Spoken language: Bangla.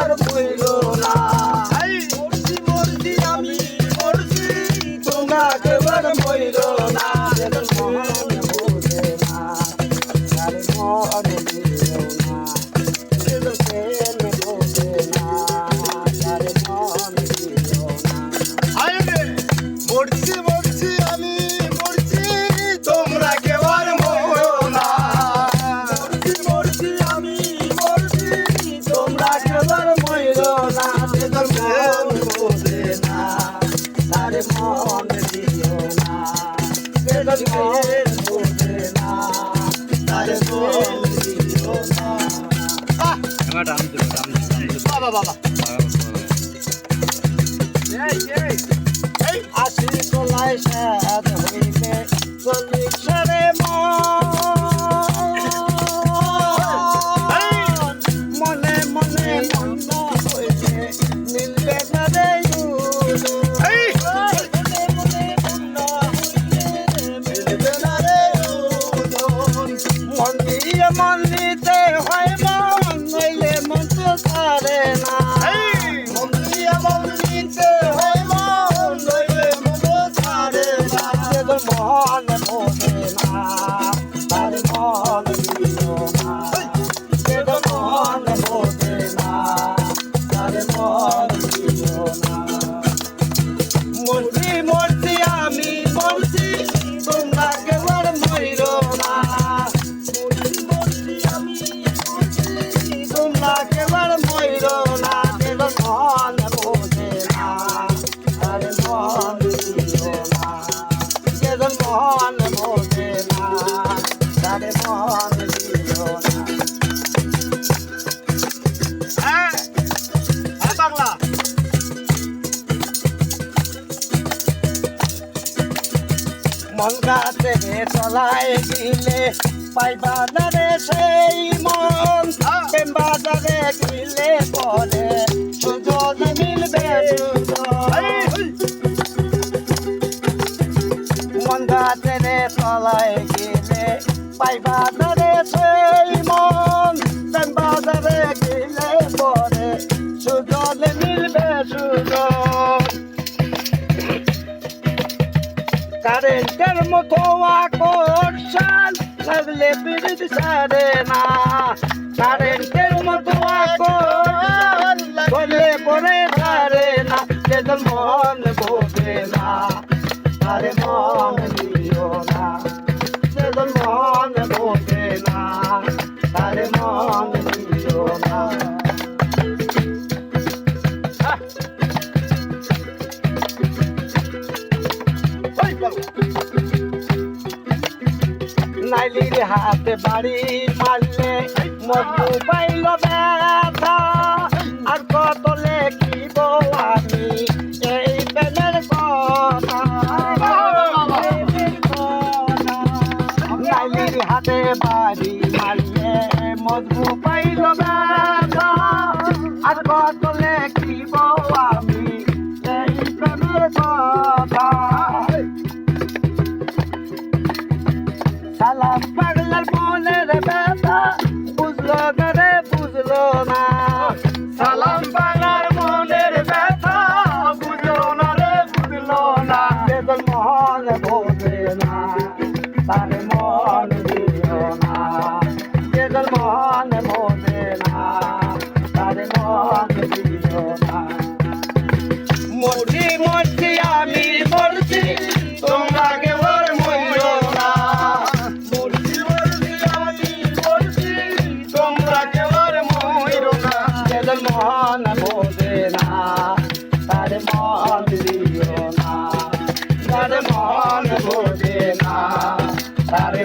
কেবার মইল না মরছি মরছি আমি মরছি তোমরা কেবার মইল না যেজন মন বোঝে না তার মন দিও না যেজন প্রেম বোঝে না তার মন দিও না মরছি মরছি আমি মরছি তোমরা কেবার মরো না মরছি মরছি আমি মরছি তোমরা কেবার মইল না যেজন মন বোঝে না তার মন দিও না যেজন প্রেম বোঝে না তার মন দিও না বাবা বাবা আশি তোলায় সাদ হইলে চল্লিশ রে মনে মনে মন হইলে মিলবে না রে মনে মনে মন হইলে মিলবে না রে মন দিয়ে মন দিতে হয় মন নইলে মন তো ছাড়ে না মন দিয়ে মন দিতে হয় মন নইলে মন তো ছাড়ে না যেজন মন বোঝে না তার মন দিও না যেজন মন বোঝে না তার মন দিও না মরছি মরছি আমি মরছি তোমরা কেবল মইল না মরছি মরছি আমি মরছি তোমরা কেবল মইল না যেজন মন বোঝে না তার মন দিও না যেজন মন বোঝে না তার মন দিও না বাংলা মন গাছে তলায় গিলে পাইবা না রে সেই মন প্রেম বাজারে গিলে পরে সুযোগ মিলবে মন গাছে তলায় গিলে পাইবা না রে সেই মন প্রেম বাজারে গিলে পরে সুযোগ মিলবে সুযোগ কারেন্টের মতো আকর্ষণ লাগলে বিরোধী ছাড়ে না কারেন্টের মতো আকর্ষণ বলে পরে ছাড়ে না যেজন মন বোঝে না তার মন দিও না যেজন মন বোঝে না তার মন দিও না নাইলির হাতে বাড়ি মারলে মধু পাইল ব্যথা আর কত লেখিব আমি এই প্রেমের কথা নাইলির হাতে বাড়ি মারলে মধু পাইল ব্যথা আর কত লেখিব আমি এই প্রেমের কথা সালাম পাগলার মনের ব্যথা বুঝলো না রে বুঝলো না সালাম পাগলার মনের ব্যথা বুঝলো না রে বুঝলো না যেজন মন বোঝে না তার মন দিও না যেজন মন বোঝে না তার মন দিও না মরছি মরছি আমি মরছি তোমরা কেবল মইল না মরছি মরছি আমি মরছি তোমরা কেবল মইল না যেজন মন বোঝে না তার মন দিও না তার মন বোঝে না তার